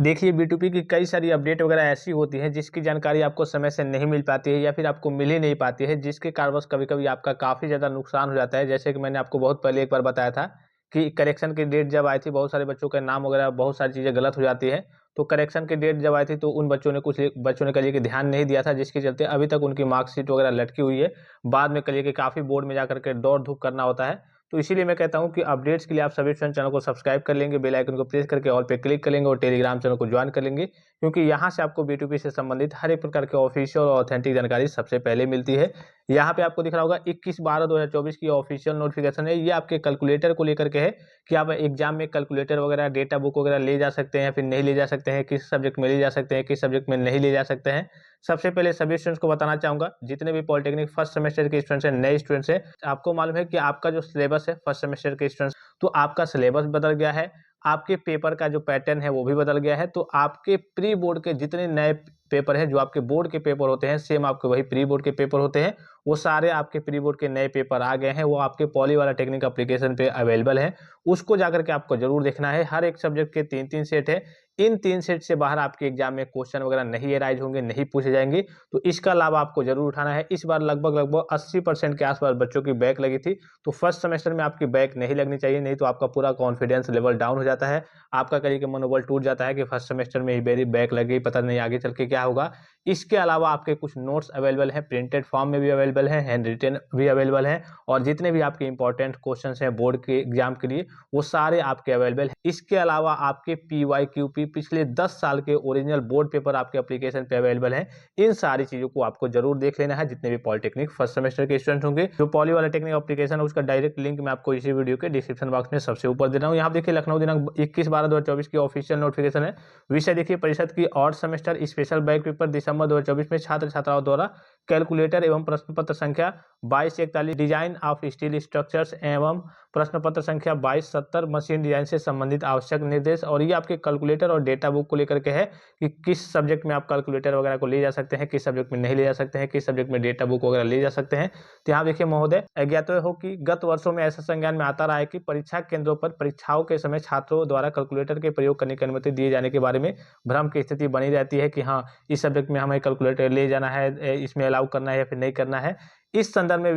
देखिए, B2P की कई सारी अपडेट वगैरह ऐसी होती हैं जिसकी जानकारी आपको समय से नहीं मिल पाती है या फिर आपको मिल ही नहीं पाती है, जिसके कारणवश कभी-कभी आपका काफ़ी ज़्यादा नुकसान हो जाता है। जैसे कि मैंने आपको बहुत पहले एक बार बताया था कि करेक्शन की डेट जब आई थी, बहुत सारे बच्चों के नाम वगैरह बहुत सारी चीज़ें गलत हो जाती हैं। तो करेक्शन की डेट जब आई थी तो उन बच्चों ने बच्चों ने कहिए कि ध्यान नहीं दिया था, जिसके चलते अभी तक उनकी मार्कशीट वगैरह लटकी हुई है। बाद में कहिए कि काफ़ी बोर्ड में जाकर के दौड़-धूप करना होता है। तो इसीलिए मैं कहता हूँ कि अपडेट्स के लिए आप सभी फ्रेंड चैनल को सब्सक्राइब कर लेंगे, बेल आइकन को प्रेस करके ऑल पे क्लिक कर लेंगे और टेलीग्राम चैनल को ज्वाइन कर लेंगे, क्योंकि यहाँ से आपको B2B से संबंधित हर एक प्रकार के ऑफिशियल और ऑथेंटिक जानकारी सबसे पहले मिलती है। यहाँ पे आपको दिख रहा होगा 21/12/2024 की ऑफिशियल नोटिफिकेशन है। ये आपके कैलकुलेटर को लेकर के है कि आप एग्जाम में कैलकुलेटर वगैरह, डेटा बुक वगैरह ले जा सकते हैं या फिर नहीं ले जा सकते हैं, किस सब्जेक्ट में ले जा सकते हैं, किस सब्जेक्ट में नहीं ले जा सकते हैं। सबसे पहले सभी स्टूडेंट्स को बताना चाहूँगा, जितने भी पॉलिटेक्निक फर्स्ट सेमेस्टर के स्टूडेंट्स हैं, नए स्टूडेंट्स हैं, आपको मालूम है कि आपका जो सिलेबस है फर्स्ट सेमेस्टर के स्टूडेंट्स, तो आपका सिलेबस बदल गया है, आपके पेपर का जो पैटर्न है वो भी बदल गया है। तो आपके प्री बोर्ड के जितने नए पेपर हैं, जो आपके बोर्ड के पेपर होते हैं, सेम आपके वही प्री बोर्ड के पेपर होते हैं, वो सारे आपके प्री बोर्ड के नए पेपर आ गए हैं। वो आपके पॉली वाला टेक्निक एप्लीकेशन पे अवेलेबल है। उसको जाकर के आपको ज़रूर देखना है। हर एक सब्जेक्ट के 3-3 सेट है। इन 3 सेट से बाहर आपके एग्जाम में क्वेश्चन वगैरह नहीं एराइज होंगे, नहीं पूछे जाएँगे। तो इसका लाभ आपको ज़रूर उठाना है। इस बार लगभग 80% के आस-पास बच्चों की बैक लगी थी। तो फर्स्ट सेमेस्टर में आपकी बैक नहीं लगनी चाहिए, नहीं तो आपका पूरा कॉन्फिडेंस लेवल डाउन हो जाता है। आपका करिए कि मनोबल टूट जाता है कि फर्स्ट सेमेस्टर में ही मेरी बैक लग गई, पता नहीं आगे चल के क्या होगा। इसके अलावा आपके कुछ नोट्स अवेलेबल हैं, प्रिंटेड फॉर्म में भी अवेलेबल हैं, हैंड रिटन भी अवेलेबल हैं, और जितने भी आपके इंपॉर्टेंट क्वेश्चंस हैं बोर्ड के एग्जाम के लिए, वो सारे आपके अवेलेबल हैं। इसके अलावा आपके PYQP पिछले 10 साल के ओरिजिनल बोर्ड पेपर आपके एप्लीकेशन पे अवेलेबल हैं। इन सारी चीज़ों को आपको ज़रूर देख लेना है, जितने भी पॉलिटेक्निक फर्स्ट सेमेस्टर के स्टूडेंट होंगे। जो पॉली वाला टेक्निक एप्लीकेशन है, उसका डायरेक्ट लिंक मैं आपको इसी वीडियो के डिस्क्रिप्शन बॉक्स में सबसे ऊपर दे रहा हूँ। यहाँ देखिए, लखनऊ दिनांक 21/12/2024 की ऑफिशियल नोटिफिकेशन है। विषय देखिए, परिषद की odd semester special back paper दिसंबर 2024 में छात्र छात्राओं द्वारा कैलकुलेटर एवं प्रश्न पत्र संख्या 2241 डिजाइन ऑफ स्टील स्ट्रक्चर्स एवं प्रश्न पत्र संख्या 2270 मशीन डिजाइन से संबंधित आवश्यक निर्देश। और ये आपके कैलकुलेटर और डेटा बुक को लेकर के है कि किस सब्जेक्ट में आप कैलकुलेटर वगैरह को ले जा सकते हैं, किस सब्जेक्ट में नहीं ले जा सकते हैं, किस सब्जेक्ट में डेटा बुक वगैरह ले जा सकते हैं। तो यहाँ देखिए महोदय, अज्ञात हो कि गत वर्षों में ऐसा संज्ञान में आता रहा है कि परीक्षा केंद्रों पर परीक्षाओं के समय छात्रों द्वारा कैलकुलेटर के प्रयोग करने की अनुमति दिए जाने के बारे में भ्रम की स्थिति बनी रहती है कि हाँ, इस सब्जेक्ट में हमें कैलकुलेटर ले जाना है, इसमें अलाउ करना है या फिर नहीं करना है। इस संदर्भ में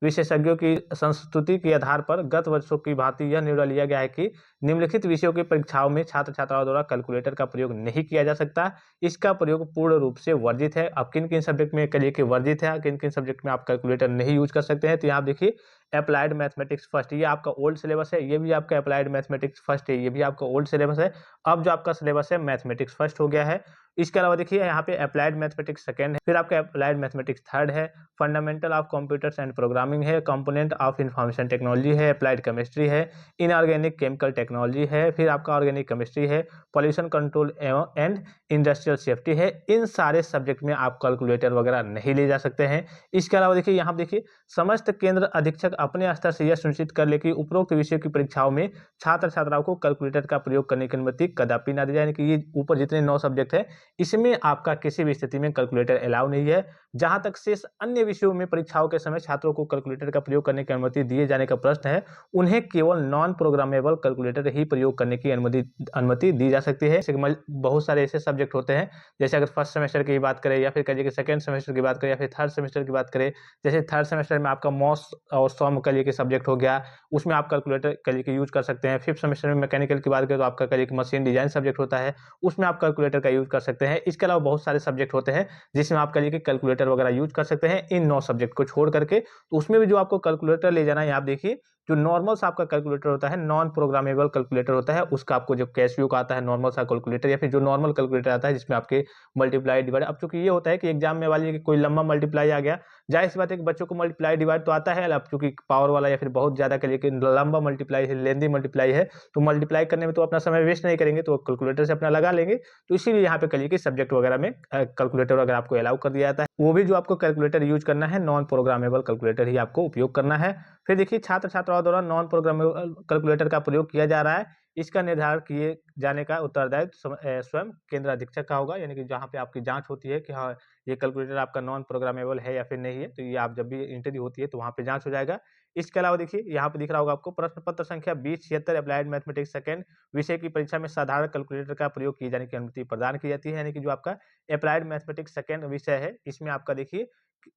विशेषज्ञों की संस्तुति के आधार पर गत वर्षों की भांति यह निर्णय लिया गया है कि निम्नलिखित विषयों की परीक्षाओं में छात्र छात्राओं द्वारा कैलकुलेटर का प्रयोग नहीं किया जा सकता। इसका प्रयोग पूर्ण रूप से वर्जित है। अब किन किन सब्जेक्ट में करिए कि वर्जित है, किन किन सब्जेक्ट में आप कैलकुलेटर नहीं यूज कर सकते हैं। तो यहाँ देखिए, अप्लाइड मैथमेटिक्स फर्स्ट, ये आपका ओल्ड सिलेबस है, ये भी आपका अप्लाइड मैथमेटिक्स फर्स्ट है, ये भी आपका ओल्ड सिलेबस है। अब जो आपका सिलेबस है मैथमेटिक्स फर्स्ट हो गया है। इसके अलावा देखिए, यहाँ पे अप्लाइड मैथमेटिक्स सेकंड है, फिर आपका अप्लाइड मैथमेटिक्स थर्ड है, fundamental of computers and programming है, कंपोनेंट ऑफ इंफॉर्मेशन टेक्नोलॉजी है, अप्लाइड केमिस्ट्री है, इनऑर्गेनिक केमिकल टेक्नोलॉजी है, फिर आपका ऑर्गेनिक केमिस्ट्री है, pollution control and industrial safety है। इन सारे सब्जेक्ट में आप कैलकुलेटर वगैरह नहीं ले जा सकते हैं। इसके अलावा देखिए, यहाँ देखिए, समस्त केंद्र अधीक्षक अपने स्तर से यह सुनिश्चित कर ले कि उपरोक्त विषयों की परीक्षाओं में छात्र छात्राओं को कैलकुलेटर का प्रयोग करने की अनुमति कदापि ना दी जाए। यानी कि ये ऊपर जितने 9 सब्जेक्ट है, इसमें आपका किसी भी स्थिति में कैलकुलेटर अलाउ नहीं है। जहां तक शेष अन्य विषयों में परीक्षाओं के समय छात्रों को कैलकुलेटर का प्रयोग करने की अनुमति दिए जाने का प्रश्न है, उन्हें केवल नॉन प्रोग्रामेबल कैलकुलेटर ही प्रयोग करने की अनुमति दी जा सकती है। बहुत सारे ऐसे सब्जेक्ट होते हैं, जैसे अगर फर्स्ट सेमेस्टर की बात करें या फिर कहिए कि सेकंड सेमेस्टर की बात करें या फिर थर्ड सेमेस्टर की बात करें। जैसे थर्ड सेमेस्टर में आपका मॉस और सॉम करिए कि सब्जेक्ट हो गया, उसमें आप कैलकुलेटर करिए कि यूज कर सकते हैं। फिफ्थ सेमेस्टर में मैकेनिकल की बात करें तो आपका करिए कि मशीन डिजाइन सब्जेक्ट होता है, उसमें आप कैलकुलेटर का यूज कर सकते हैं। इसके अलावा बहुत सारे सब्जेक्ट होते हैं जिसमें आप करिए कि कैलकुलेटर वगैरह यूज कर सकते हैं, इन 9 सब्जेक्ट को छोड़ करके। तो उसमें भी जो आपको कैलकुलेटर ले जाना है, आप देखिए, जो नॉर्मल सा आपका कैलकुलेटर होता है, नॉन प्रोग्रामेबल कैलकुलेटर होता है, उसका आपको जो कैसियो का आता है नॉर्मल सा कैलकुलेटर, या फिर जो नॉर्मल कैलकुलेटर आता है जिसमें आपके मल्टीप्लाई डिवाइड। अब चूंकि ये होता है कि एग्जाम में वाली कोई लंबा मल्टीप्लाई आ गया, जाहिर सी बात है कि बच्चों को मल्टीप्लाई डिवाइड तो आता है, अब चूंकि पावर वाला या फिर बहुत ज्यादा करिए कि लंबा मल्टीप्लाई है, लेंदी मल्टीप्लाई है, तो मल्टीप्लाई करने में तो अपना समय वेस्ट नहीं करेंगे, तो कैलकुलेटर से अपना लगा लेंगे। तो इसीलिए यहाँ पे करिए कि सब्जेक्ट वगैरह में कैलकुलेटर वगैरह आपको अलाउ कर दिया जाता है। वो भी जो आपको कैलकुलेटर यूज करना है, नॉन प्रोग्रामेबल कैलकुलेटर ही आपको उपयोग करना है। फिर देखिए, छात्र छात्राओं द्वारा नॉन प्रोग्रामेबल कैलकुलेटर का प्रयोग किया जा रहा है, इसका निर्धारण किए जाने का उत्तरदायित्व स्वयं केंद्र अधीक्षक का होगा। यानी कि जहाँ पे आपकी जांच होती है कि हाँ, ये कैलकुलेटर आपका नॉन प्रोग्रामेबल है या फिर नहीं है, तो ये आप जब भी इंटरव्यू होती है तो वहाँ पे जांच हो जाएगा। इसके अलावा देखिए यहाँ पे दिख रहा होगा आपको प्रश्न पत्र संख्या 2076 अप्लाइड मैथमेटिक्स सेकंड विषय की परीक्षा में साधारण कैलकुलेटर का प्रयोग किए जाने की अनुमति प्रदान की जाती है। यानी कि जो आपका अप्लाइड मैथमेटिक्स सेकंड विषय है, इसमें आपका देखिए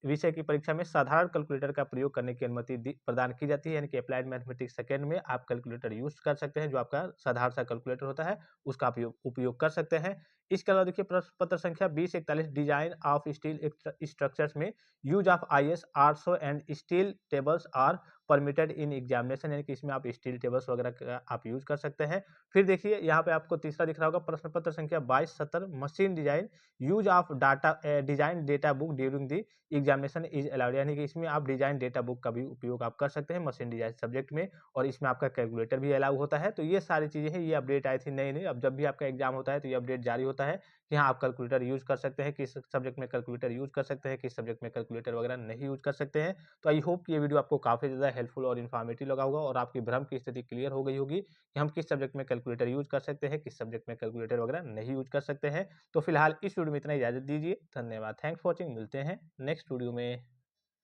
विषय की परीक्षा में साधारण कैलकुलेटर का प्रयोग करने की अनुमति प्रदान की जाती है। यानी कि अप्लाइड मैथमेटिक्स सेकंड में आप कैलकुलेटर यूज कर सकते हैं, जो आपका साधारण सा कैलकुलेटर होता है उसका आप उपयोग कर सकते हैं। इसके अलावा देखिए प्रश्न पत्र संख्या 2041 डिजाइन ऑफ स्टील स्ट्रक्चर्स में use of IS 800 and steel tables are permitted in examination. यानी कि इसमें आप स्टील टेबल्स वगैरह का आप यूज कर सकते हैं। फिर देखिए यहाँ पे आपको तीसरा दिख रहा होगा प्रश्न पत्र संख्या 2270 machine design use of data design data book during the examination is allowed. यानी कि इसमें आप डिजाइन डेटा बुक का भी उपयोग आप कर सकते हैं मशीन डिजाइन सब्जेक्ट में, और इसमें आपका कैलकुलेटर भी अलाउ होता है। तो ये सारी चीजें हैं, ये अपडेट आई थी नई नई। अब जब भी आपका एग्जाम होता है तो ये अपडेट जारी होता है कि हाँ आप कैलकुलेटर यूज कर सकते हैं, किस सब्जेक्ट में कैलकुलेटर यूज कर सकते हैं, किस सब्जेक्ट में कैलकुलेटर वगैरह नहीं यूज कर सकते हैं। तो आई होप कि ये वीडियो आपको काफी ज्यादा हेल्पफुल और इन्फॉर्मेटिव लगा होगा और आपकी भ्रम की स्थिति क्लियर हो गई होगी कि हम किस सब्जेक्ट में कैलकुलेटर यूज कर सकते हैं, किस सब्जेक्ट में कैलकुलेटर वगैरह नहीं यूज कर सकते हैं। तो फिलहाल इस वीडियो में इतना इजाजत दीजिए। धन्यवाद, थैंक्स फॉर वॉचिंग। मिलते हैं नेक्स्ट वीडियो में।